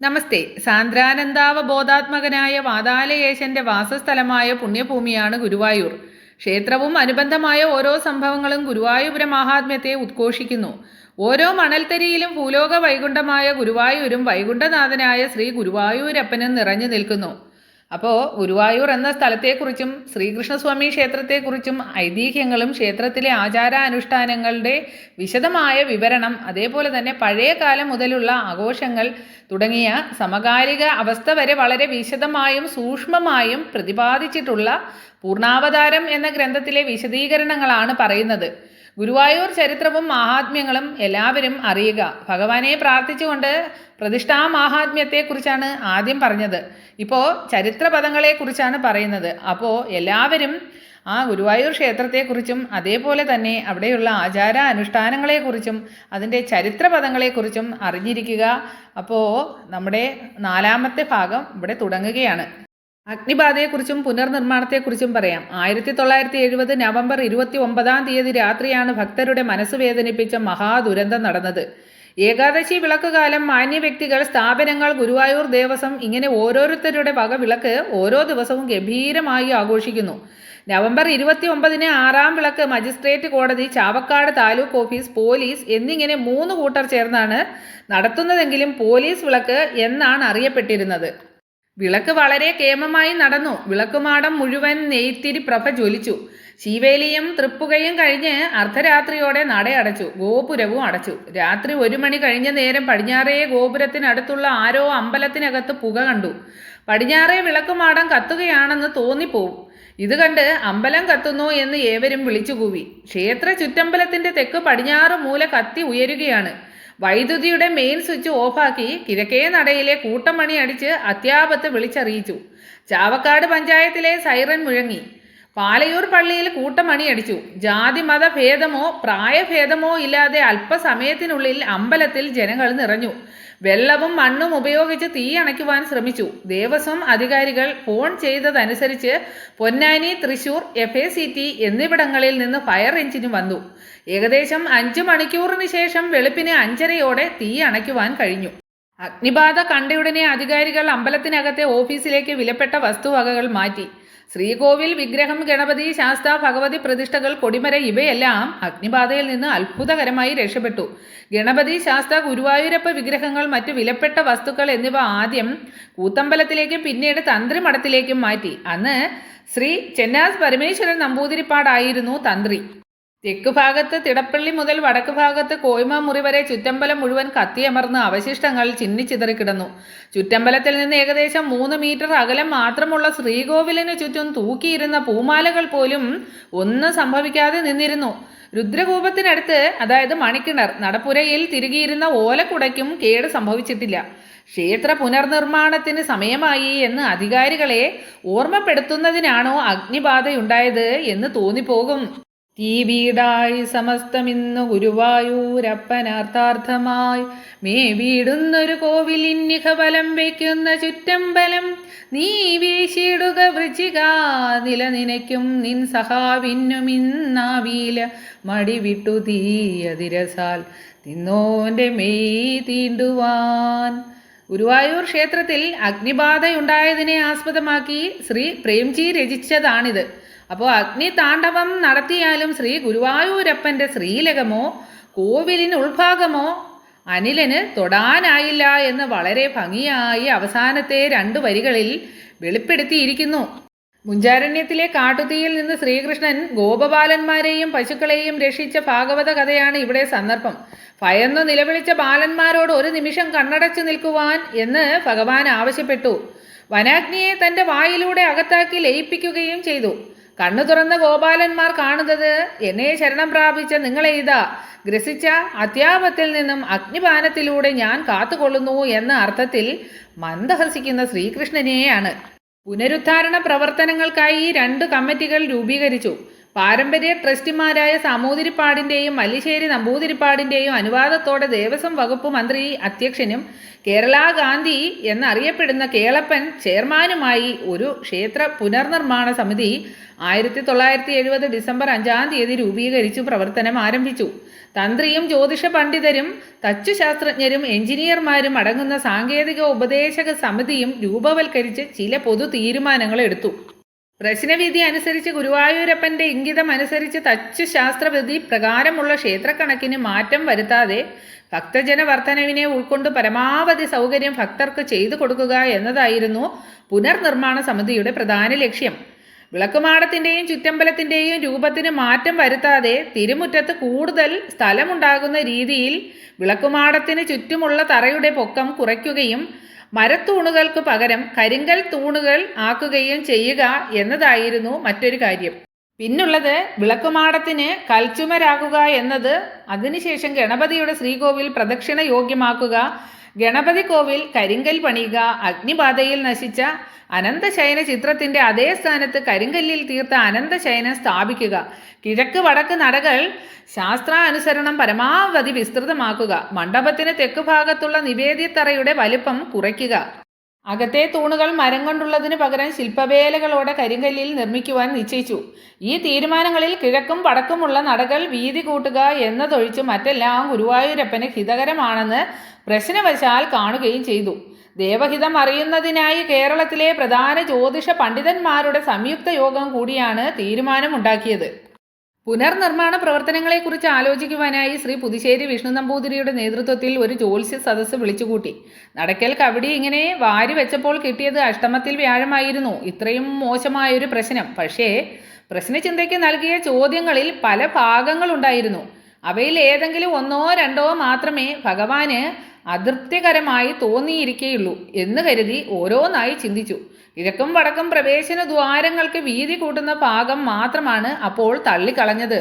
നമസ്തേ. സാന്ദ്രാനന്ദാവബോധാത്മകനായ വാതാലയേശന്റെ വാസസ്ഥലമായ പുണ്യഭൂമിയാണ് ഗുരുവായൂർ. ക്ഷേത്രവും അനുബന്ധമായ ഓരോ സംഭവങ്ങളും ഗുരുവായൂര മാഹാത്മ്യത്തെ ഉദ്ഘോഷിക്കുന്നു. ഓരോ മണൽത്തരിയിലും ഭൂലോക വൈകുണ്ഠമായ ഗുരുവായൂരും വൈകുണ്ഠനാഥനായ ശ്രീ ഗുരുവായൂരപ്പനും നിറഞ്ഞു നിൽക്കുന്നു. അപ്പോൾ ഗുരുവായൂർ എന്ന സ്ഥലത്തെക്കുറിച്ചും ശ്രീകൃഷ്ണസ്വാമി ക്ഷേത്രത്തെക്കുറിച്ചും ഐതിഹ്യങ്ങളും ക്ഷേത്രത്തിലെ ആചാരാനുഷ്ഠാനങ്ങളുടെ വിശദമായ വിവരണം, അതേപോലെ തന്നെ പഴയ കാലം മുതലുള്ള ആഘോഷങ്ങൾ തുടങ്ങിയ സമകാലിക അവസ്ഥ വരെ വളരെ വിശദമായും സൂക്ഷ്മമായും പ്രതിപാദിച്ചിട്ടുള്ള പൂർണ്ണാവതാരം എന്ന ഗ്രന്ഥത്തിലെ വിശദീകരണങ്ങളാണ് പറയുന്നത്. ഗുരുവായൂർ ചരിത്രവും മാഹാത്മ്യങ്ങളും എല്ലാവരും അറിയുക. ഭഗവാനെ പ്രാർത്ഥിച്ചുകൊണ്ട് പ്രതിഷ്ഠാ മാഹാത്മ്യത്തെക്കുറിച്ചാണ് ആദ്യം പറഞ്ഞത്. ഇപ്പോൾ ചരിത്രപദങ്ങളെക്കുറിച്ചാണ് പറയുന്നത്. അപ്പോൾ എല്ലാവരും ആ ഗുരുവായൂർ ക്ഷേത്രത്തെക്കുറിച്ചും അതേപോലെ തന്നെ അവിടെയുള്ള ആചാര അനുഷ്ഠാനങ്ങളെക്കുറിച്ചും അതിൻ്റെ ചരിത്രപദങ്ങളെക്കുറിച്ചും അറിഞ്ഞിരിക്കുക. അപ്പോൾ നമ്മുടെ 4ാമത്തെ ഭാഗം ഇവിടെ തുടങ്ങുകയാണ്. അഗ്നിബാധയെക്കുറിച്ചും പുനർനിർമ്മാണത്തെക്കുറിച്ചും പറയാം. 1970 നവംബർ 29 രാത്രിയാണ് ഭക്തരുടെ മനസ്സ് വേദനിപ്പിച്ച മഹാദുരന്തം നടന്നത്. ഏകാദശി വിളക്കുകാലം മാന്യ വ്യക്തികൾ, സ്ഥാപനങ്ങൾ, ഗുരുവായൂർ ദേവസ്വം ഇങ്ങനെ ഓരോരുത്തരുടെ വക വിളക്ക് ഓരോ ദിവസവും ഗംഭീരമായി ആഘോഷിക്കുന്നു. നവംബർ 29 6ാം വിളക്ക് മജിസ്ട്രേറ്റ് കോടതി, ചാവക്കാട് താലൂക്ക് ഓഫീസ്, പോലീസ് എന്നിങ്ങനെ 3 കൂട്ടർ ചേർന്നാണ് നടത്തുന്നതെങ്കിലും പോലീസ് വിളക്ക് എന്നാണ് അറിയപ്പെട്ടിരുന്നത്. വിളക്ക് വളരെ കേമമായി നടന്നു. വിളക്കുമാടം മുഴുവൻ നെയ്ത്തിരി പ്രഭ ജ്വലിച്ചു. ശീവേലിയും തൃപ്പുകയും കഴിഞ്ഞ് അർദ്ധരാത്രിയോടെ നട അടച്ചു. ഗോപുരവും അടച്ചു. രാത്രി 1 മണി കഴിഞ്ഞ നേരം പടിഞ്ഞാറേ ഗോപുരത്തിനടുത്തുള്ള ആരോ അമ്പലത്തിനകത്ത് പുക കണ്ടു. പടിഞ്ഞാറേ വിളക്കുമാടം കത്തുകയാണെന്ന് തോന്നിപ്പോവും. ഇത് കണ്ട് അമ്പലം കത്തുന്നു എന്ന് ഏവരും വിളിച്ചുകൂവി. ക്ഷേത്ര ചുറ്റമ്പലത്തിന്റെ തെക്ക് പടിഞ്ഞാറ് മൂല കത്തി ഉയരുകയാണ്. വൈദ്യുതിയുടെ മെയിൻ സ്വിച്ച് ഓഫാക്കി കിഴക്കേ നടയിലെ കൂട്ടമണി അടിച്ച് അത്യാപത്ത് വിളിച്ചറിയിച്ചു. ചാവക്കാട് പഞ്ചായത്തിലെ സൈറൻ മുഴങ്ങി. പാലയൂർ പള്ളിയിൽ കൂട്ടമണി അടിച്ചു. ജാതി മത ഭേദമോ പ്രായഭേദമോ ഇല്ലാതെ അല്പസമയത്തിനുള്ളിൽ അമ്പലത്തിൽ ജനങ്ങൾ നിറഞ്ഞു. വെള്ളവും മണ്ണും ഉപയോഗിച്ച് തീ അണയ്ക്കുവാൻ ശ്രമിച്ചു. ദേവസ്വം അധികാരികൾ ഫോൺ ചെയ്തതനുസരിച്ച് പൊന്നാനി, തൃശൂർ, FACT എന്നിവിടങ്ങളിൽ നിന്ന് ഫയർ എഞ്ചിന് വന്നു. ഏകദേശം 5 മണിക്കൂറിന് ശേഷം വെളുപ്പിന് 5:30 തീ അണയ്ക്കുവാൻ കഴിഞ്ഞു. അഗ്നിബാധ കണ്ടയുടനെ അധികാരികൾ അമ്പലത്തിനകത്തെ ഓഫീസിലേക്ക് വിലപ്പെട്ട വസ്തുവകകൾ മാറ്റി. ശ്രീകോവിൽ വിഗ്രഹം, ഗണപതി, ശാസ്ത, ഭഗവതി പ്രതിഷ്ഠകൾ, കൊടിമര ഇവയെല്ലാം അഗ്നിബാധയിൽ നിന്ന് അത്ഭുതകരമായി രക്ഷപ്പെട്ടു. ഗണപതി, ശാസ്ത, ഗുരുവായൂരപ്പ വിഗ്രഹങ്ങൾ, മറ്റു വിലപ്പെട്ട വസ്തുക്കൾ എന്നിവ ആദ്യം കൂത്തമ്പലത്തിലേക്കും പിന്നീട് തന്ത്രിമഠത്തിലേക്കും മാറ്റി. അന്ന് ശ്രീ ചെന്നാസ് പരമേശ്വരൻ നമ്പൂതിരിപ്പാടായിരുന്നു തന്ത്രി. തെക്ക് ഭാഗത്ത് തിടപ്പള്ളി മുതൽ വടക്ക് ഭാഗത്ത് കോയ്മ മുറി വരെ ചുറ്റമ്പലം മുഴുവൻ കത്തിയമർന്ന് അവശിഷ്ടങ്ങൾ ചിന്നിച്ചിതറിക്കിടന്നു. ചുറ്റമ്പലത്തിൽ നിന്ന് ഏകദേശം 3 മീറ്റർ അകലം മാത്രമുള്ള ശ്രീകോവിലിന് ചുറ്റും തൂക്കിയിരുന്ന പൂമാലകൾ പോലും ഒന്നും സംഭവിക്കാതെ നിന്നിരുന്നു. രുദ്രകൂപത്തിനടുത്ത്, അതായത് മണിക്കിണർ, നടപ്പുരയിൽ തിരുകിയിരുന്ന ഓലക്കുടയ്ക്കും കേട് സംഭവിച്ചിട്ടില്ല. ക്ഷേത്ര പുനർനിർമ്മാണത്തിന് സമയമായി എന്ന് അധികാരികളെ ഓർമ്മപ്പെടുത്തുന്നതിനാണോ അഗ്നിബാധയുണ്ടായത് എന്ന് തോന്നിപ്പോകും. തീ വീടായി സമസ്തമിന്നു ഗുരുവായൂരപ്പനാർത്ഥാർത്ഥമായി മേ വീടുന്നൊരു കോവിലിന്നിഹ വലം വയ്ക്കുന്ന ചുറ്റമ്പലം നീ വീശിടുക വൃശ്ചിക നിലനിനയ്ക്കും നിൻ സഹാവിന്നുമിന്നാവീല മടിവിട്ടു തീയതിരസാൽ തിന്നോന്റെ മെയ് തീണ്ടുവാൻ. ഗുരുവായൂർ ക്ഷേത്രത്തിൽ അഗ്നിബാധയുണ്ടായതിനെ ആസ്പദമാക്കി ശ്രീ പ്രേംജി രചിച്ചതാണിത്. അപ്പോൾ അഗ്നി താണ്ഡവം നടത്തിയാലും ശ്രീ ഗുരുവായൂരപ്പൻ്റെ ശ്രീലകമോ കോവിലിന് ഉൾഭാഗമോ അനിലന് തൊടാനായില്ല എന്ന് വളരെ ഭംഗിയായി അവസാനത്തെ 2 വരികളിൽ വെളിപ്പെടുത്തിയിരിക്കുന്നു. മുഞ്ചാരണ്യത്തിലെ കാട്ടുതീയിൽ നിന്ന് ശ്രീകൃഷ്ണൻ ഗോപബാലന്മാരെയും പശുക്കളെയും രക്ഷിച്ച ഭാഗവത കഥയാണ് ഇവിടെ സന്ദർഭം. ഭയന്നു നിലവിളിച്ച ബാലന്മാരോട് 1 നിമിഷം കണ്ണടച്ചു നിൽക്കുവാൻ എന്ന് ഭഗവാൻ ആവശ്യപ്പെട്ടു. വനാഗ്നിയെ തൻ്റെ വായിലൂടെ അകത്താക്കി ലയിപ്പിക്കുകയും ചെയ്തു. കണ്ണു തുറന്ന ഗോപാലന്മാർ കാണുന്നത് എന്നെ ശരണം പ്രാപിച്ച നിങ്ങളെ ഇതാ ഗ്രസിച്ച അത്യാപത്തിൽ നിന്നും അഗ്നിപാനത്തിലൂടെ ഞാൻ കാത്തുകൊള്ളുന്നു എന്ന അർത്ഥത്തിൽ മന്ദഹസിക്കുന്ന ശ്രീകൃഷ്ണനെയാണ്. പുനരുദ്ധാരണ പ്രവർത്തനങ്ങൾക്കായി 2 കമ്മിറ്റികൾ രൂപീകരിച്ചു. പാരമ്പര്യ ട്രസ്റ്റിമാരായ സാമൂതിരിപ്പാടിൻ്റെയും മല്ലിശ്ശേരി നമ്പൂതിരിപ്പാടിൻ്റെയും അനുവാദത്തോടെ ദേവസ്വം വകുപ്പ് മന്ത്രി അധ്യക്ഷനും കേരള ഗാന്ധി എന്നറിയപ്പെടുന്ന കേളപ്പൻ ചെയർമാനുമായി ഒരു ക്ഷേത്ര പുനർനിർമ്മാണ സമിതി 1970 ഡിസംബർ 5-ാം തീയതി രൂപീകരിച്ചു പ്രവർത്തനം ആരംഭിച്ചു. തന്ത്രിയും ജ്യോതിഷ പണ്ഡിതരും തച്ചുശാസ്ത്രജ്ഞരും എഞ്ചിനീയർമാരും അടങ്ങുന്ന സാങ്കേതിക ഉപദേശക സമിതിയും രൂപവൽക്കരിച്ച് ചില പൊതു തീരുമാനങ്ങൾ എടുത്തു. പ്രശ്നവിധി അനുസരിച്ച് ഗുരുവായൂരപ്പൻ്റെ ഇംഗിതം അനുസരിച്ച് തച്ചുശാസ്ത്രവിധി പ്രകാരമുള്ള ക്ഷേത്രക്കണക്കിന് മാറ്റം വരുത്താതെ ഭക്തജന വർധനവിനെ ഉൾക്കൊണ്ട് പരമാവധി സൗകര്യം ഭക്തർക്ക് ചെയ്തു കൊടുക്കുക എന്നതായിരുന്നു പുനർനിർമ്മാണ സമിതിയുടെ പ്രധാന ലക്ഷ്യം. വിളക്കുമാടത്തിൻ്റെയും ചുറ്റമ്പലത്തിൻ്റെയും രൂപത്തിന് മാറ്റം വരുത്താതെ തിരുമുറ്റത്ത് കൂടുതൽ സ്ഥലമുണ്ടാകുന്ന രീതിയിൽ വിളക്കുമാടത്തിന് ചുറ്റുമുള്ള തറയുടെ പൊക്കം കുറയ്ക്കുകയും മരത്തൂണുകൾക്ക് പകരം കരിങ്കൽ തൂണുകൾ ആക്കുകയും ചെയ്യുക എന്നതായിരുന്നു മറ്റൊരു കാര്യം. പിന്നുള്ളത് വിളക്കുമാടത്തിന് കൽച്ചുമരാക്കുക എന്നത്, അതിനുശേഷം ഗണപതിയുടെ ശ്രീകോവിൽ പ്രദക്ഷിണ യോഗ്യമാക്കുക, ഗണപതി കോവിൽ കരിങ്കൽ പണിയുക, അഗ്നിബാധയിൽ നശിച്ച അനന്തശയന ചിത്രത്തിൻ്റെ അതേ സ്ഥാനത്ത് കരിങ്കല്ലിൽ തീർത്ത അനന്തശയനം സ്ഥാപിക്കുക, കിഴക്ക് വടക്ക് നടകൾ ശാസ്ത്രാനുസരണം പരമാവധി വിസ്തൃതമാക്കുക, മണ്ഡപത്തിന് തെക്ക് ഭാഗത്തുള്ള നിവേദ്യത്തറയുടെ വലിപ്പം കുറയ്ക്കുക, അകത്തെ തൂണുകൾ മരം കൊണ്ടുള്ളതിന് പകരം ശില്പവേലകളോടെ കരിങ്കല്ലിൽ നിർമ്മിക്കുവാൻ നിശ്ചയിച്ചു. ഈ തീരുമാനങ്ങളിൽ കിഴക്കും വടക്കുമുള്ള നടകൾ വീതി കൂട്ടുക എന്നതൊഴിച്ച് മറ്റെല്ലാം ഗുരുവായൂരപ്പന് ഹിതകരമാണെന്ന് പ്രശ്നവശാൽ കാണുകയും ചെയ്തു. ദേവഹിതം അറിയുന്നതിനായി കേരളത്തിലെ പ്രധാന ജ്യോതിഷ പണ്ഡിതന്മാരുടെ സംയുക്ത യോഗം കൂടിയാണ് തീരുമാനമുണ്ടാക്കിയത്. പുനർനിർമ്മാണ പ്രവർത്തനങ്ങളെക്കുറിച്ച് ആലോചിക്കുവാനായി ശ്രീ പുതുശ്ശേരി വിഷ്ണു നമ്പൂതിരിയുടെ നേതൃത്വത്തിൽ ഒരു ജ്യോത്സ്യ സദസ്സ് വിളിച്ചുകൂട്ടി. നടക്കൽ കവടി ഇങ്ങനെ വാരി വെച്ചപ്പോൾ കിട്ടിയത് അഷ്ടമത്തിൽ വ്യാഴമായിരുന്നു. ഇത്രയും മോശമായൊരു പ്രശ്നം. പക്ഷേ പ്രശ്നചിന്തയ്ക്ക് നൽകിയ ചോദ്യങ്ങളിൽ പല ഭാഗങ്ങളുണ്ടായിരുന്നു. അവയിൽ ഏതെങ്കിലും ഒന്നോ രണ്ടോ മാത്രമേ ഭഗവാന് അതൃപ്തികരമായി തോന്നിയിരിക്കുകയുള്ളൂ എന്ന് കരുതി ഓരോന്നായി ചിന്തിച്ചു. കിഴക്കും വടക്കും പ്രവേശന ദ്വാരങ്ങൾക്ക് വീതി കൂട്ടുന്ന ഭാഗം മാത്രമാണ് അപ്പോൾ തള്ളിക്കളഞ്ഞത്.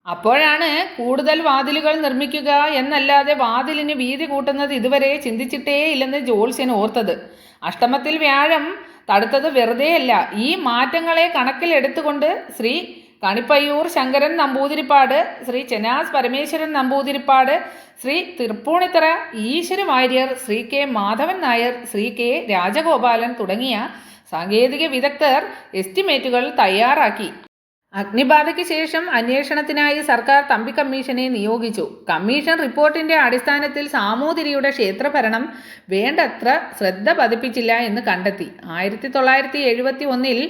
അപ്പോഴാണ് കൂടുതൽ വാതിലുകൾ നിർമ്മിക്കുക എന്നല്ലാതെ വാതിലിന് വീതി കൂട്ടുന്നത് ഇതുവരെ ചിന്തിച്ചിട്ടേ ഇല്ലെന്ന് ജ്യോത്സ്യൻ ഓർത്തത്. അഷ്ടമത്തിൽ വ്യാഴം തടുത്തത് വെറുതെയല്ല. ഈ മാറ്റങ്ങളെ കണക്കിലെടുത്തുകൊണ്ട് ശ്രീ കണിപ്പയ്യൂർ ശങ്കരൻ നമ്പൂതിരിപ്പാട്, ശ്രീ ചെന്നാസ് പരമേശ്വരൻ നമ്പൂതിരിപ്പാട്, ശ്രീ തൃപ്പൂണിത്തറ ഈശ്വര വാര്യർ, ശ്രീ കെ മാധവൻ നായർ, ശ്രീ കെ രാജഗോപാലൻ തുടങ്ങിയ സാങ്കേതിക വിദഗ്ധർ എസ്റ്റിമേറ്റുകൾ തയ്യാറാക്കി. അഗ്നിബാധയ്ക്ക് ശേഷം അന്വേഷണത്തിനായി സർക്കാർ തമ്പി കമ്മീഷനെ നിയോഗിച്ചു. കമ്മീഷൻ റിപ്പോർട്ടിൻ്റെ അടിസ്ഥാനത്തിൽ സാമൂതിരിയുടെ ക്ഷേത്രഭരണം വേണ്ടത്ര ശ്രദ്ധ പതിപ്പിച്ചില്ല എന്ന് കണ്ടെത്തി. 1971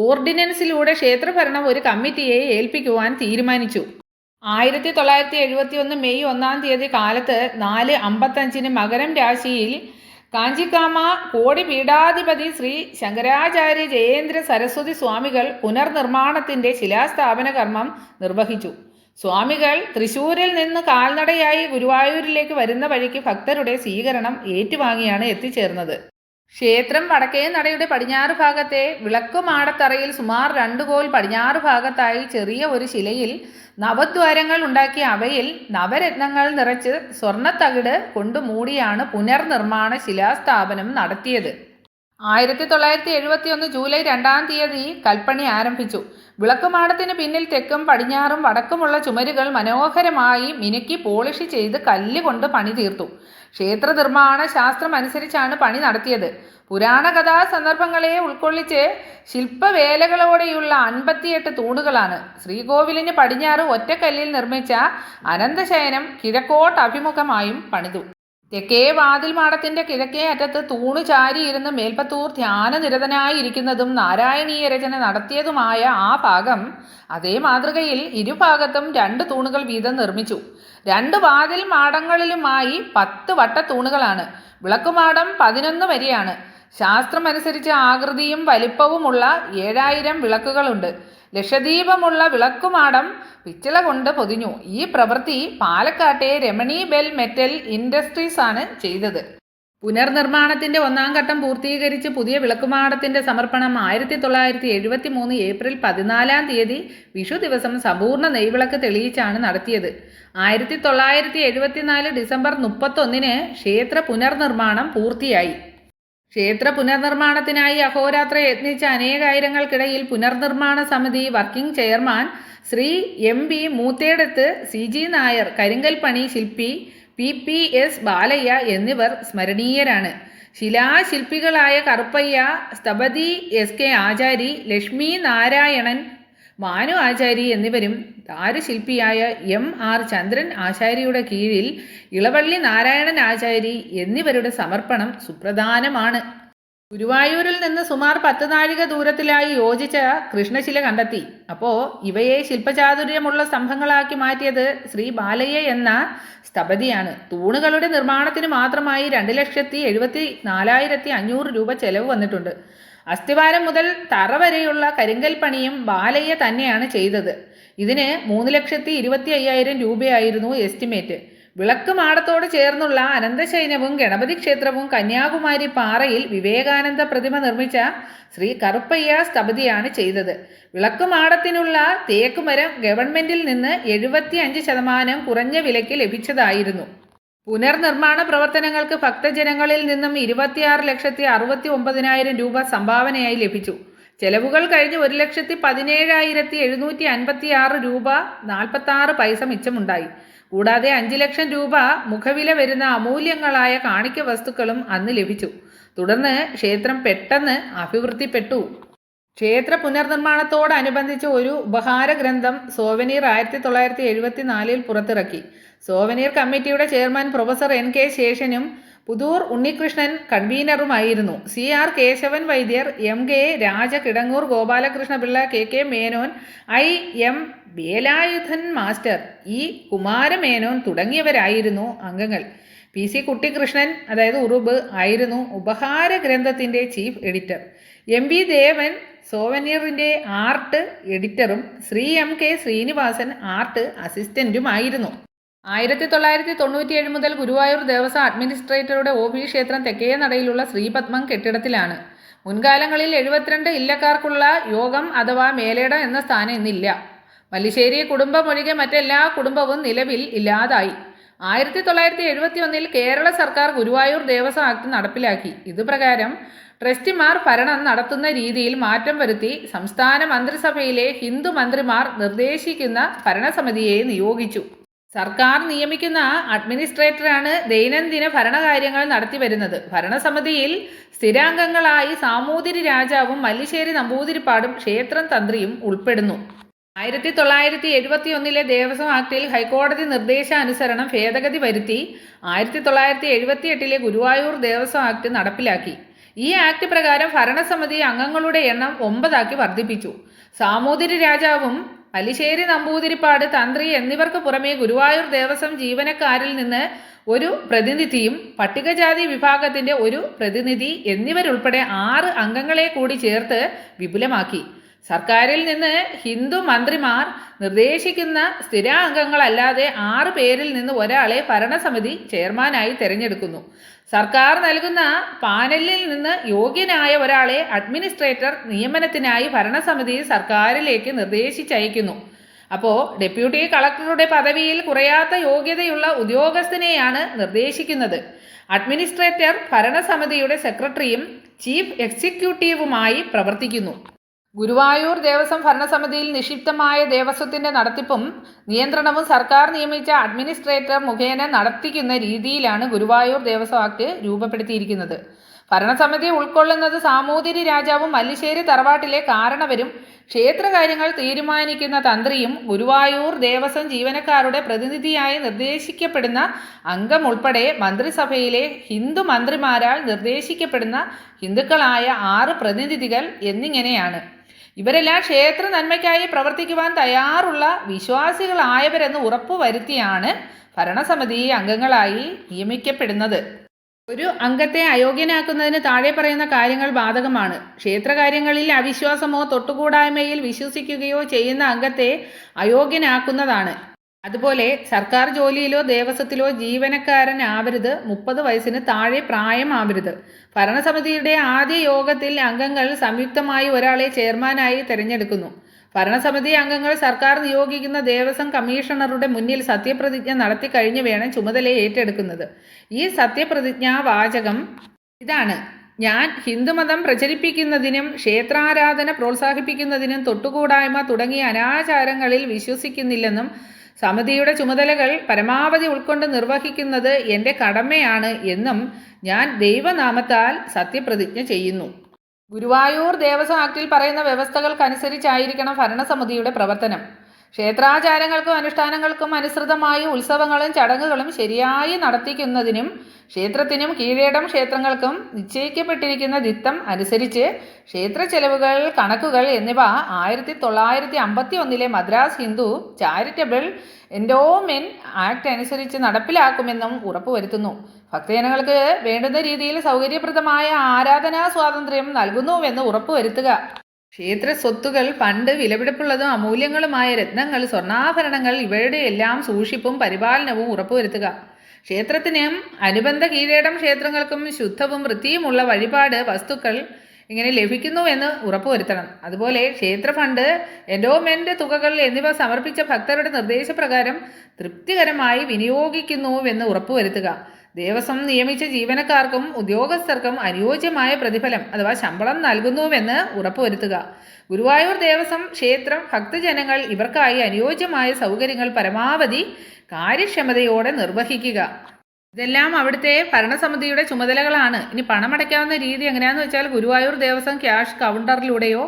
ഓർഡിനൻസിലൂടെ ക്ഷേത്രഭരണം ഒരു കമ്മിറ്റിയെ ഏൽപ്പിക്കുവാൻ തീരുമാനിച്ചു. 1971 മെയ് 1-ാം തീയതി കാലത്ത് 4:55 മകരം രാശിയിൽ കാഞ്ചിക്കാമ കോടി പീഠാധിപതി ശ്രീ ശങ്കരാചാര്യ ജയേന്ദ്ര സരസ്വതി സ്വാമികൾ പുനർനിർമ്മാണത്തിൻ്റെ ശിലാസ്ഥാപന കർമ്മം നിർവഹിച്ചു. സ്വാമികൾ തൃശ്ശൂരിൽ നിന്ന് കാൽനടയായി ഗുരുവായൂരിലേക്ക് വരുന്ന വഴിക്ക് ഭക്തരുടെ സ്വീകരണം ഏറ്റുവാങ്ങിയാണ് എത്തിച്ചേർന്നത്. ക്ഷേത്രം വടക്കേ നടയുടെ പടിഞ്ഞാറ് ഭാഗത്തെ വിളക്കുമാടത്തറയിൽ സുമാർ 2 കോൽ പടിഞ്ഞാറ് ഭാഗത്തായി ചെറിയ ഒരു ശിലയിൽ നവദ്വാരങ്ങൾ ഉണ്ടാക്കി അവയിൽ നവരത്നങ്ങൾ നിറച്ച് സ്വർണ്ണത്തകിട് കൊണ്ട് മൂടിയാണ് പുനർനിർമ്മാണ ശിലാസ്ഥാപനം നടത്തിയത്. 1971 ജൂലൈ 2-ാം തീയതി കൽപ്പണി ആരംഭിച്ചു. വിളക്കുമാടത്തിന് പിന്നിൽ തെക്കും പടിഞ്ഞാറും വടക്കുമുള്ള ചുമരുകൾ മനോഹരമായി മിനുക്കി പോളിഷ് ചെയ്ത് കല്ലുകൊണ്ട് പണി തീർത്തു. ക്ഷേത്ര നിർമ്മാണ ശാസ്ത്രം അനുസരിച്ചാണ് പണി നടത്തിയത്. പുരാണ കഥാ സന്ദർഭങ്ങളെ ഉൾക്കൊള്ളിച്ച് ശില്പവേലകളോടെയുള്ള 58 തൂണുകളാണ്. ശ്രീകോവിലിന് പടിഞ്ഞാറ് ഒറ്റക്കല്ലിൽ നിർമ്മിച്ച അനന്തശയനം കിഴക്കോട്ട് അഭിമുഖമായും പണിതു. തെക്കേ വാതിൽ മാടത്തിൻ്റെ കിഴക്കേ അറ്റത്ത് തൂണു ചാരിയിരുന്ന് മേൽപ്പത്തൂർ ധ്യാനനിരതനായിരിക്കുന്നതും നാരായണീയ രചന നടത്തിയതുമായ ആ ഭാഗം അതേ മാതൃകയിൽ ഇരുഭാഗത്തും 2 തൂണുകൾ വീതം നിർമ്മിച്ചു. 2 വാതിൽ മാടങ്ങളിലുമായി 10 വട്ടത്തൂണുകളാണ്. വിളക്കുമാടം 11 വരെയാണ്. ശാസ്ത്രമനുസരിച്ച് ആകൃതിയും വലിപ്പവുമുള്ള 7000 വിളക്കുകളുണ്ട്. ലക്ഷദീപമുള്ള വിളക്കുമാടം പിച്ചള കൊണ്ട് പൊതിഞ്ഞു. ഈ പ്രവൃത്തി പാലക്കാട്ടെ രമണി ബെൽ മെറ്റൽ ഇൻഡസ്ട്രീസ് ആണ് ചെയ്തത്. പുനർനിർമ്മാണത്തിൻ്റെ 1-ാം ഘട്ടം പൂർത്തീകരിച്ച് പുതിയ വിളക്കുമാടത്തിൻ്റെ സമർപ്പണം 1973 ഏപ്രിൽ 14-ാം തീയതി വിഷു ദിവസം സമ്പൂർണ്ണ നെയ്വിളക്ക് തെളിയിച്ചാണ് നടത്തിയത്. 1974 ഡിസംബർ 31 ക്ഷേത്ര പുനർനിർമ്മാണം പൂർത്തിയായി. ക്ഷേത്ര പുനർനിർമ്മാണത്തിനായി അഹോരാത്ര യത്നിച്ച അനേകായിരങ്ങൾക്കിടയിൽ പുനർനിർമ്മാണ സമിതി working chairman Shri MP Moothedath CG Nair, കരിങ്കൽപ്പണി ശില്പി PPS ബാലയ്യ എന്നിവർ സ്മരണീയരാണ്. ശിലാശില്പികളായ കറുപ്പയ്യ, സ്ഥപതി SK ആചാരി, ലക്ഷ്മി നാരായണൻ, മാനു ആചാരി എന്നിവരും ദാരുശില്പിയായ MR ചന്ദ്രൻ ആചാര്യയുടെ കീഴിൽ ഇളവള്ളി നാരായണൻ ആചാരി എന്നിവരുടെ സമർപ്പണം സുപ്രധാനമാണ്. ഗുരുവായൂരിൽ നിന്ന് സുമാർ 10 നാഴിക ദൂരത്തിലായി യോജിച്ച കൃഷ്ണശില കണ്ടെത്തി. അപ്പോൾ ഇവയെ ശില്പചാതുര്യമുള്ള സ്തംഭങ്ങളാക്കി മാറ്റിയത് ശ്രീ ബാലയ്യ എന്ന സ്ഥപതിയാണ്. തൂണുകളുടെ നിർമ്മാണത്തിന് മാത്രമായി 2,74,500 രൂപ ചെലവ് വന്നിട്ടുണ്ട്. അസ്ഥിവാരം മുതൽ തറ വരെയുള്ള കരിങ്കൽപ്പണിയും ബാലയ്യ തന്നെയാണ് ചെയ്തത്. ഇതിന് 3,25,000 രൂപയായിരുന്നു എസ്റ്റിമേറ്റ്. വിളക്ക് മാടത്തോട് ചേർന്നുള്ള അനന്തശൈനവും ഗണപതി ക്ഷേത്രവും കന്യാകുമാരി പാറയിൽ വിവേകാനന്ദ പ്രതിമ നിർമ്മിച്ച ശ്രീ കറുപ്പയ്യ സ്ഥപതിയാണ് ചെയ്തത്. വിളക്ക് മാടത്തിനുള്ള തേക്കുമരം ഗവൺമെന്റിൽ നിന്ന് 75% കുറഞ്ഞ വിലയ്ക്ക് ലഭിച്ചതായിരുന്നു. പുനർനിർമ്മാണ പ്രവർത്തനങ്ങൾക്ക് ഭക്തജനങ്ങളിൽ നിന്നും 26,69,000 രൂപ സംഭാവനയായി ലഭിച്ചു. ചെലവുകൾ കഴിഞ്ഞ് 1,17,756 രൂപ 46 പൈസ മിച്ചമുണ്ടായി. കൂടാതെ 5 ലക്ഷം രൂപ മുഖവില വരുന്ന അമൂല്യങ്ങളായ കാണിക്ക വസ്തുക്കളും അന്ന് ലഭിച്ചു. തുടർന്ന് ക്ഷേത്രം പെട്ടെന്ന് അഭിവൃദ്ധിപ്പെട്ടു. ക്ഷേത്ര പുനർനിർമ്മാണത്തോടനുബന്ധിച്ച് ഒരു ഉപഹാര ഗ്രന്ഥം സോവനീർ 1974 പുറത്തിറക്കി. സോവനീർ കമ്മിറ്റിയുടെ ചെയർമാൻ പ്രൊഫസർ NK ശേഷനും പുതൂർ ഉണ്ണികൃഷ്ണൻ കൺവീനറുമായിരുന്നു. CR Kesavan Vaidyar, MK Raja, Kidangoor Gopalakrishnapillai, KK Menon, IM Velayudhan master, E Kumaramenon തുടങ്ങിയവരായിരുന്നു അംഗങ്ങൾ. PC കുട്ടിക്കൃഷ്ണൻ അതായത് ഉറുബ് ആയിരുന്നു ഉപഹാര ഗ്രന്ഥത്തിൻ്റെ ചീഫ് എഡിറ്റർ. MB ദേവൻ സോവനീറിൻ്റെ ആർട്ട് എഡിറ്ററും ശ്രീ MK ശ്രീനിവാസൻ ആർട്ട് അസിസ്റ്റന്റുമായിരുന്നു. 1997 മുതൽ ഗുരുവായൂർ ദേവസ്വം അഡ്മിനിസ്ട്രേറ്ററുടെ ഓഫീസ് ക്ഷേത്രം തെക്കേ നടയിലുള്ള ശ്രീപത്മം കെട്ടിടത്തിലാണ്. മുൻകാലങ്ങളിൽ 72 ഇല്ലക്കാർക്കുള്ള യോഗം അഥവാ മേലേടം എന്ന സ്ഥാനം ഇന്നില്ല. മല്ലിശ്ശേരി കുടുംബം ഒഴികെ മറ്റെല്ലാ കുടുംബവും നിലവിൽ ഇല്ലാതായി. 1971 കേരള സർക്കാർ ഗുരുവായൂർ ദേവസ്വം ആക്ട് നടപ്പിലാക്കി. ഇതുപ്രകാരം ട്രസ്റ്റിമാർ ഭരണം നടത്തുന്ന രീതിയിൽ മാറ്റം വരുത്തി സംസ്ഥാന മന്ത്രിസഭയിലെ ഹിന്ദു മന്ത്രിമാർ നിർദ്ദേശിക്കുന്ന ഭരണസമിതിയെ നിയോഗിച്ചു. സർക്കാർ നിയമിക്കുന്ന അഡ്മിനിസ്ട്രേറ്ററാണ് ദൈനംദിന ഭരണകാര്യങ്ങൾ നടത്തിവരുന്നത്. ഭരണസമിതിയിൽ സ്ഥിരാംഗങ്ങളായി സാമൂതിരി രാജാവും മല്ലിശ്ശേരി നമ്പൂതിരിപ്പാടും ക്ഷേത്രം തന്ത്രിയും ഉൾപ്പെടുന്നു. 1971 ദേവസ്വം ആക്ടിൽ ഹൈക്കോടതി നിർദ്ദേശാനുസരണം ഭേദഗതി വരുത്തി 1978 ഗുരുവായൂർ ദേവസ്വം ആക്ട് നടപ്പിലാക്കി. ഈ ആക്ട് പ്രകാരം ഭരണസമിതി അംഗങ്ങളുടെ എണ്ണം 9 ആക്കി വർദ്ധിപ്പിച്ചു. സാമൂതിരി രാജാവും മല്ലിശ്ശേരി നമ്പൂതിരിപ്പാട് തന്ത്രി എന്നിവർക്ക് പുറമെ ഗുരുവായൂർ ദേവസ്വം ജീവനക്കാരിൽ നിന്ന് ഒരു പ്രതിനിധിയും പട്ടികജാതി വിഭാഗത്തിൻ്റെ ഒരു പ്രതിനിധി എന്നിവരുൾപ്പെടെ 6 അംഗങ്ങളെ കൂടി ചേർത്ത് വിപുലമാക്കി. സർക്കാരിൽ നിന്ന് ഹിന്ദു മന്ത്രിമാർ നിർദ്ദേശിക്കുന്ന സ്ഥിരാംഗങ്ങളല്ലാതെ 6 പേരിൽ നിന്ന് ഒരാളെ ഭരണസമിതി ചെയർമാനായി തിരഞ്ഞെടുക്കുന്നു. സർക്കാർ നൽകുന്ന പാനലിൽ നിന്ന് യോഗ്യനായ ഒരാളെ അഡ്മിനിസ്ട്രേറ്റർ നിയമനത്തിനായി ഭരണസമിതി സർക്കാരിലേക്ക് നിർദ്ദേശിച്ചയക്കുന്നു. അപ്പോൾ ഡെപ്യൂട്ടി കളക്ടറുടെ പദവിയിൽ കുറയാത്ത യോഗ്യതയുള്ള ഉദ്യോഗസ്ഥനെയാണ് നിർദ്ദേശിക്കുന്നത്. അഡ്മിനിസ്ട്രേറ്റർ ഭരണസമിതിയുടെ സെക്രട്ടറിയും ചീഫ് എക്സിക്യൂട്ടീവുമായി പ്രവർത്തിക്കുന്നു. ഗുരുവായൂർ ദേവസ്വം ഭരണസമിതിയിൽ നിക്ഷിപ്തമായ ദേവസ്വത്തിൻ്റെ നടത്തിപ്പും നിയന്ത്രണവും സർക്കാർ നിയമിച്ച അഡ്മിനിസ്ട്രേറ്റർ മുഖേന നടത്തിക്കുന്ന രീതിയിലാണ് ഗുരുവായൂർ ദേവസ്വം ആക്ട് രൂപപ്പെടുത്തിയിരിക്കുന്നത്. ഭരണസമിതി ഉൾക്കൊള്ളുന്നത് സാമൂതിരി രാജാവും മല്ലിശ്ശേരി തറവാട്ടിലെ കാരണവരും ക്ഷേത്രകാര്യങ്ങൾ തീരുമാനിക്കുന്ന തന്ത്രിയും ഗുരുവായൂർ ദേവസ്വം ജീവനക്കാരുടെ പ്രതിനിധിയായി നിർദ്ദേശിക്കപ്പെടുന്ന അംഗം ഉൾപ്പെടെ മന്ത്രിസഭയിലെ ഹിന്ദു മന്ത്രിമാരാൽ നിർദ്ദേശിക്കപ്പെടുന്ന ഹിന്ദുക്കളായ 6 പ്രതിനിധികൾ എന്നിങ്ങനെയാണ്. ഇവരെല്ലാം ക്ഷേത്ര നന്മയ്ക്കായി പ്രവർത്തിക്കുവാൻ തയ്യാറുള്ള വിശ്വാസികളായവരെന്ന് ഉറപ്പുവരുത്തിയാണ് ഭരണസമിതി അംഗങ്ങളായി നിയമിക്കപ്പെടുന്നത്. ഒരു അംഗത്തെ അയോഗ്യനാക്കുന്നതിന് താഴെ പറയുന്ന കാര്യങ്ങൾ ബാധകമാണ്. ക്ഷേത്രകാര്യങ്ങളിൽ അവിശ്വാസമോ തൊട്ടുകൂടായ്മയിൽ വിശ്വസിക്കുകയോ ചെയ്യുന്ന അംഗത്തെ അയോഗ്യനാക്കുന്നതാണ്. അതുപോലെ സർക്കാർ ജോലിയിലോ ദേവസ്വത്തിലോ ജീവനക്കാരനാവരുത്. 30 വയസ്സിന് താഴെ പ്രായമാവരുത്. ഭരണസമിതിയുടെ ആദ്യ യോഗത്തിൽ അംഗങ്ങൾ സംയുക്തമായി ഒരാളെ ചെയർമാനായി തിരഞ്ഞെടുക്കുന്നു. ഭരണസമിതി അംഗങ്ങൾ സർക്കാർ നിയോഗിക്കുന്ന ദേവസ്വം കമ്മീഷണറുടെ മുന്നിൽ സത്യപ്രതിജ്ഞ നടത്തിക്കഴിഞ്ഞ് വേണം ചുമതല ഏറ്റെടുക്കുന്നത്. ഈ സത്യപ്രതിജ്ഞാ വാചകം ഇതാണ്: ഞാൻ ഹിന്ദുമതം പ്രചരിപ്പിക്കുന്നതിനും ക്ഷേത്രാരാധന പ്രോത്സാഹിപ്പിക്കുന്നതിനും തൊട്ടുകൂടായ്മ തുടങ്ങിയ അനാചാരങ്ങളിൽ വിശ്വസിക്കുന്നില്ലെന്നും സമിതിയുടെ ചുമതലകൾ പരമാവധി ഉൾക്കൊണ്ട് നിർവഹിക്കുന്നത് എൻ്റെ കടമയാണ് എന്നും ഞാൻ ദൈവനാമത്താൽ സത്യപ്രതിജ്ഞ ചെയ്യുന്നു. ഗുരുവായൂർ ദേവസ്വം ആക്ടിൽ പറയുന്ന വ്യവസ്ഥകൾക്കനുസരിച്ചായിരിക്കണം ഭരണസമിതിയുടെ പ്രവർത്തനം. ക്ഷേത്രാചാരങ്ങൾക്കും അനുഷ്ഠാനങ്ങൾക്കും അനുസൃതമായി ഉത്സവങ്ങളും ചടങ്ങുകളും ശരിയായി നടത്തിക്കുന്നതിനും ക്ഷേത്രത്തിനും കീഴേടം ക്ഷേത്രങ്ങൾക്കും നിശ്ചയിക്കപ്പെട്ടിരിക്കുന്ന ദിത്തം അനുസരിച്ച് ക്ഷേത്ര ചെലവുകൾ, കണക്കുകൾ എന്നിവ 1951 Madras Hindu charitable endowment act അനുസരിച്ച് നടപ്പിലാക്കുമെന്നും ഉറപ്പുവരുത്തുന്നു. ഭക്തജനങ്ങൾക്ക് വേണ്ടുന്ന രീതിയിൽ സൗകര്യപ്രദമായ ആരാധനാ സ്വാതന്ത്ര്യം നൽകുന്നുവെന്ന് ഉറപ്പുവരുത്തുക. ക്ഷേത്ര സ്വത്തുകൾ പണ്ട് വിലപിടിപ്പുള്ളതും അമൂല്യങ്ങളുമായ രത്നങ്ങൾ, സ്വർണ്ണാഭരണങ്ങൾ ഇവയുടെ എല്ലാം സൂക്ഷിപ്പും പരിപാലനവും ഉറപ്പുവരുത്തുക. ക്ഷേത്രത്തിനും അനുബന്ധ കീഴേടം ക്ഷേത്രങ്ങൾക്കും ശുദ്ധവും വൃത്തിയുമുള്ള വഴിപാട് വസ്തുക്കൾ ഇങ്ങനെ ലഭിക്കുന്നുവെന്ന് ഉറപ്പുവരുത്തണം. അതുപോലെ ക്ഷേത്ര ഫണ്ട്, എൻഡോമെന്റ് തുകകൾ എന്നിവ സമർപ്പിച്ച ഭക്തരുടെ നിർദ്ദേശപ്രകാരം തൃപ്തികരമായി വിനിയോഗിക്കുന്നുവെന്ന് ഉറപ്പുവരുത്തുക. ദേവസ്വം നിയമിച്ച ജീവനക്കാർക്കും ഉദ്യോഗസ്ഥർക്കും അനുയോജ്യമായ പ്രതിഫലം അഥവാ ശമ്പളം നൽകുന്നുവെന്ന് ഉറപ്പുവരുത്തുക. ഗുരുവായൂർ ദേവസ്വം ക്ഷേത്രം ഭക്തജനങ്ങൾ ഇവർക്കായി അനുയോജ്യമായ സൗകര്യങ്ങൾ പരമാവധി കാര്യക്ഷമതയോടെ നിർവഹിക്കുക. ഇതെല്ലാം അവിടുത്തെ ഭരണസമിതിയുടെ ചുമതലകളാണ്. ഇനി പണമടയ്ക്കാവുന്ന രീതി എങ്ങനെയാണെന്ന് വെച്ചാൽ ഗുരുവായൂർ ദേവസ്വം ക്യാഷ് കൗണ്ടറിലൂടെയോ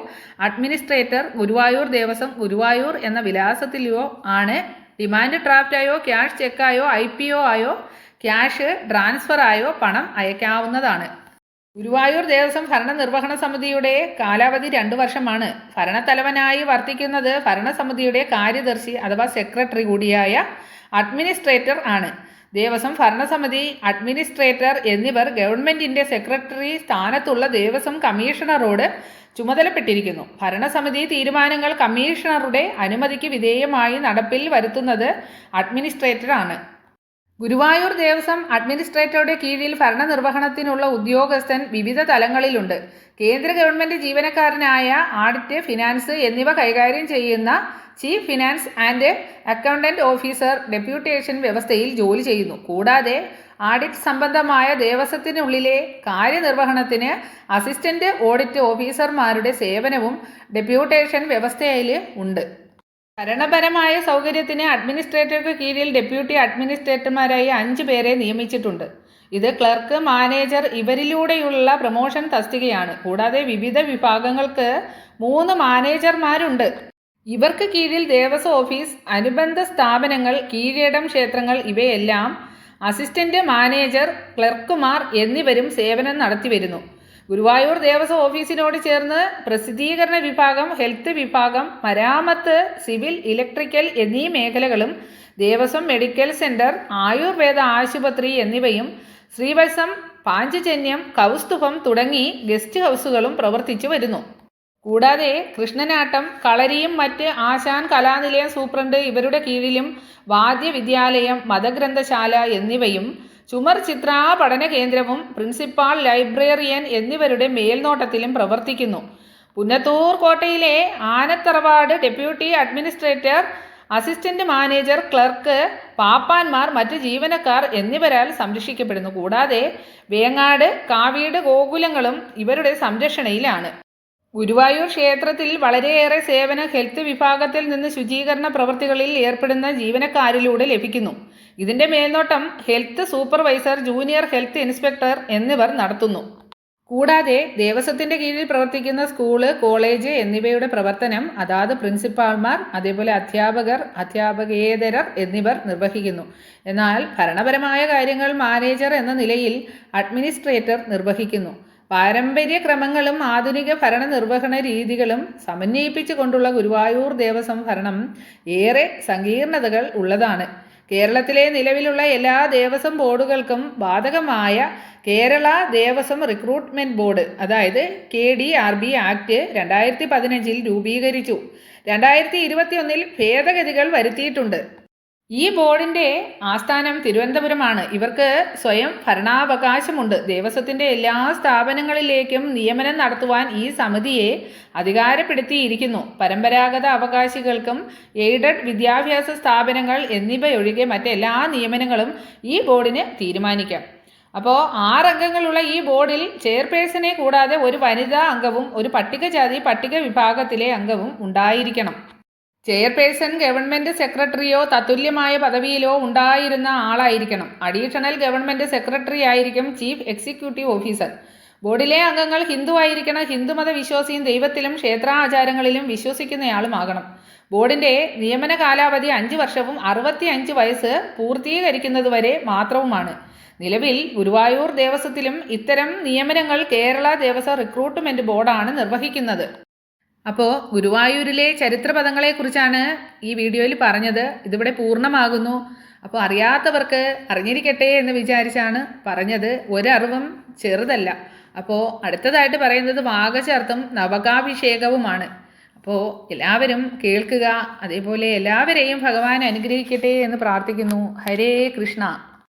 അഡ്മിനിസ്ട്രേറ്റർ ഗുരുവായൂർ ദേവസ്വം ഗുരുവായൂർ എന്ന വിലാസത്തിലോ ആണ്. ഡിമാൻഡ് ഡ്രാഫ്റ്റായോ ക്യാഷ് ചെക്കായോ IPO ആയോ ക്യാഷ് ട്രാൻസ്ഫറായോ പണം അയക്കാവുന്നതാണ്. ഗുരുവായൂർ ദേവസ്വം ഭരണനിർവഹണ സമിതിയുടെ കാലാവധി 2 വർഷമാണ്. ഭരണത്തലവനായി വർത്തിക്കുന്നത് ഭരണസമിതിയുടെ കാര്യദർശി അഥവാ സെക്രട്ടറി കൂടിയായ അഡ്മിനിസ്ട്രേറ്റർ ആണ്. ദേവസ്വം ഭരണസമിതി, അഡ്മിനിസ്ട്രേറ്റർ എന്നിവർ ഗവൺമെൻറ്റിൻ്റെ സെക്രട്ടറി സ്ഥാനത്തുള്ള ദേവസ്വം കമ്മീഷണറോട് ചുമതലപ്പെട്ടിരിക്കുന്നു. ഭരണസമിതി തീരുമാനങ്ങൾ കമ്മീഷണറുടെ അനുമതിക്ക് വിധേയമായി നടപ്പിൽ വരുത്തുന്നത് അഡ്മിനിസ്ട്രേറ്റർ ആണ്. ഗുരുവായൂർ ദേവസ്വം അഡ്മിനിസ്ട്രേറ്ററുടെ കീഴിൽ ഭരണനിർവഹണത്തിനുള്ള ഉദ്യോഗസ്ഥൻ വിവിധ തലങ്ങളിലുണ്ട്. കേന്ദ്ര ഗവൺമെൻറ് ജീവനക്കാരനായ ആഡിറ്റ്, ഫിനാൻസ് എന്നിവ കൈകാര്യം ചെയ്യുന്ന chief finance and accountant officer deputation വ്യവസ്ഥയിൽ ജോലി ചെയ്യുന്നു. കൂടാതെ ആഡിറ്റ് സംബന്ധമായ ദേവസ്വത്തിനുള്ളിലെ കാര്യനിർവഹണത്തിന് അസിസ്റ്റന്റ് ഓഡിറ്റ് ഓഫീസർമാരുടെ സേവനവും ഡെപ്യൂട്ടേഷൻ വ്യവസ്ഥയിൽ ഉണ്ട്. ഭരണപരമായ സൗകര്യത്തിന് അഡ്മിനിസ്ട്രേറ്റർക്ക് കീഴിൽ ഡെപ്യൂട്ടി അഡ്മിനിസ്ട്രേറ്റർമാരായി 5 പേരെ നിയമിച്ചിട്ടുണ്ട്. ഇത് ക്ലർക്ക്, മാനേജർ ഇവരിലൂടെയുള്ള പ്രമോഷൻ തസ്തികയാണ്. കൂടാതെ വിവിധ വിഭാഗങ്ങൾക്ക് 3 മാനേജർമാരുണ്ട്. ഇവർക്ക് കീഴിൽ ദേവസ്വം ഓഫീസ്, അനുബന്ധ സ്ഥാപനങ്ങൾ, കീഴേടം ക്ഷേത്രങ്ങൾ ഇവയെല്ലാം അസിസ്റ്റന്റ് മാനേജർ, ക്ലർക്കുമാർ എന്നിവരും സേവനം നടത്തിവരുന്നു. ഗുരുവായൂർ ദേവസ്വം ഓഫീസിനോട് ചേർന്ന് പ്രസിദ്ധീകരണ വിഭാഗം, ഹെൽത്ത് വിഭാഗം, മരാമത്ത്, സിവിൽ, ഇലക്ട്രിക്കൽ എന്നീ മേഖലകളും ദേവസ്വം മെഡിക്കൽ സെൻറ്റർ, ആയുർവേദ ആശുപത്രി എന്നിവയും ശ്രീവത്സം, പാഞ്ചജന്യം, കൗസ്തുഭം തുടങ്ങി ഗസ്റ്റ് ഹൗസുകളും പ്രവർത്തിച്ചു വരുന്നു. കൂടാതെ കൃഷ്ണനാട്ടം, കളരിയും മറ്റ് ആശാൻ കലാനിലയം സൂപ്രണ്ട് ഇവരുടെ കീഴിലും വാദ്യവിദ്യാലയം, മതഗ്രന്ഥശാല എന്നിവയും ചുമർ ചിത്രാ പഠന കേന്ദ്രവും പ്രിൻസിപ്പാൾ, ലൈബ്രറിയൻ എന്നിവരുടെ മേൽനോട്ടത്തിലും പ്രവർത്തിക്കുന്നു. പുന്നത്തൂർ കോട്ടയിലെ ആനത്തറവാട് deputy administrator, assistant manager, clerk, പാപ്പാന്മാർ, മറ്റ് ജീവനക്കാർ എന്നിവരാൽ സംരക്ഷിക്കപ്പെടുന്നു. കൂടാതെ വേങ്ങാട്, കാവീട് ഗോകുലങ്ങളും ഇവരുടെ സംരക്ഷണയിലാണ്. ഗുരുവായൂർ ക്ഷേത്രത്തിൽ വളരെയേറെ സേവനം ഹെൽത്ത് വിഭാഗത്തിൽ നിന്ന് ശുചീകരണ പ്രവൃത്തികളിൽ ഏർപ്പെടുന്ന ജീവനക്കാരിലൂടെ ലഭിക്കുന്നു. ഇതിൻ്റെ മേൽനോട്ടം health supervisor, junior health inspector എന്നിവർ നടത്തുന്നു. കൂടാതെ ദേവസ്വത്തിൻ്റെ കീഴിൽ പ്രവർത്തിക്കുന്ന സ്കൂള്, കോളേജ് എന്നിവയുടെ പ്രവർത്തനം അതാത് പ്രിൻസിപ്പാൾമാർ, അതേപോലെ അധ്യാപകർ, അധ്യാപകേതരർ എന്നിവർ നിർവഹിക്കുന്നു. എന്നാൽ ഭരണപരമായ കാര്യങ്ങൾ മാനേജർ എന്ന നിലയിൽ അഡ്മിനിസ്ട്രേറ്റർ നിർവഹിക്കുന്നു. പാരമ്പര്യ ക്രമങ്ങളും ആധുനിക ഭരണനിർവഹണ രീതികളും സമന്വയിപ്പിച്ചുകൊണ്ടുള്ള ഗുരുവായൂർ ദേവസ്വം ഭരണം ഏറെ സങ്കീർണതകൾ ഉള്ളതാണ്. കേരളത്തിലെ നിലവിലുള്ള എല്ലാ ദേവസ്വം ബോർഡുകൾക്കും ബാധകമായ കേരള ദേവസ്വം റിക്രൂട്ട്മെൻറ്റ് ബോർഡ് അതായത് KDRB ആക്ട് 2015 രൂപീകരിച്ചു. 2021 ഭേദഗതികൾ വരുത്തിയിട്ടുണ്ട്. ഈ ബോർഡിൻ്റെ ആസ്ഥാനം തിരുവനന്തപുരമാണ്. ഇവർക്ക് സ്വയം ഭരണാവകാശമുണ്ട്. ദേവസ്വത്തിൻ്റെ എല്ലാ സ്ഥാപനങ്ങളിലേക്കും നിയമനം നടത്തുവാൻ ഈ സമിതിയെ അധികാരപ്പെടുത്തിയിരിക്കുന്നു. പരമ്പരാഗത അവകാശികൾക്കും എയ്ഡഡ് വിദ്യാഭ്യാസ സ്ഥാപനങ്ങൾ എന്നിവയൊഴികെ മറ്റെല്ലാ നിയമനങ്ങളും ഈ ബോർഡിന് തീരുമാനിക്കാം. അപ്പോൾ 6 അംഗങ്ങളുള്ള ഈ ബോർഡിൽ ചെയർപേഴ്സണെ കൂടാതെ ഒരു വനിതാ അംഗവും ഒരു പട്ടികജാതി പട്ടിക വിഭാഗത്തിലെ അംഗവും ഉണ്ടായിരിക്കണം. ചെയർപേഴ്സൺ ഗവൺമെൻറ് സെക്രട്ടറിയോ തത്തുല്യമായ പദവിയിലോ ഉണ്ടായിരുന്ന ആളായിരിക്കണം. അഡീഷണൽ ഗവൺമെൻറ് സെക്രട്ടറി ആയിരിക്കും ചീഫ് എക്സിക്യൂട്ടീവ് ഓഫീസർ. ബോർഡിലെ അംഗങ്ങൾ ഹിന്ദു ആയിരിക്കണം. ഹിന്ദുമത വിശ്വാസിയും ദൈവത്തിലും ക്ഷേത്രാചാരങ്ങളിലും വിശ്വസിക്കുന്നയാളുമാകണം. ബോർഡിൻ്റെ നിയമന കാലാവധി 5 വർഷവും 65 വയസ്സ് പൂർത്തീകരിക്കുന്നതുവരെ മാത്രവുമാണ്. നിലവിൽ ഗുരുവായൂർ ദേവസ്വത്തിലും ഇത്തരം നിയമനങ്ങൾ കേരള ദേവസ്വം റിക്രൂട്ട്മെൻറ്റ് ബോർഡാണ് നിർവഹിക്കുന്നത്. അപ്പോൾ ഗുരുവായൂരിലെ ചരിത്രപദങ്ങളെക്കുറിച്ചാണ് ഈ വീഡിയോയിൽ പറഞ്ഞത്. ഇതിവിടെ പൂർണ്ണമാകുന്നു. അപ്പോൾ അറിയാത്തവർക്ക് അറിഞ്ഞിരിക്കട്ടെ എന്ന് വിചാരിച്ചാണ് പറഞ്ഞത്. ഒരറിവും ചെറുതല്ല. അപ്പോൾ അടുത്തതായിട്ട് പറയുന്നത് വാഗചാർത്തും നവകാഭിഷേകവുമാണ്. അപ്പോൾ എല്ലാവരും കേൾക്കുക. അതേപോലെ എല്ലാവരെയും ഭഗവാൻ അനുഗ്രഹിക്കട്ടെ എന്ന് പ്രാർത്ഥിക്കുന്നു. ഹരേ കൃഷ്ണ.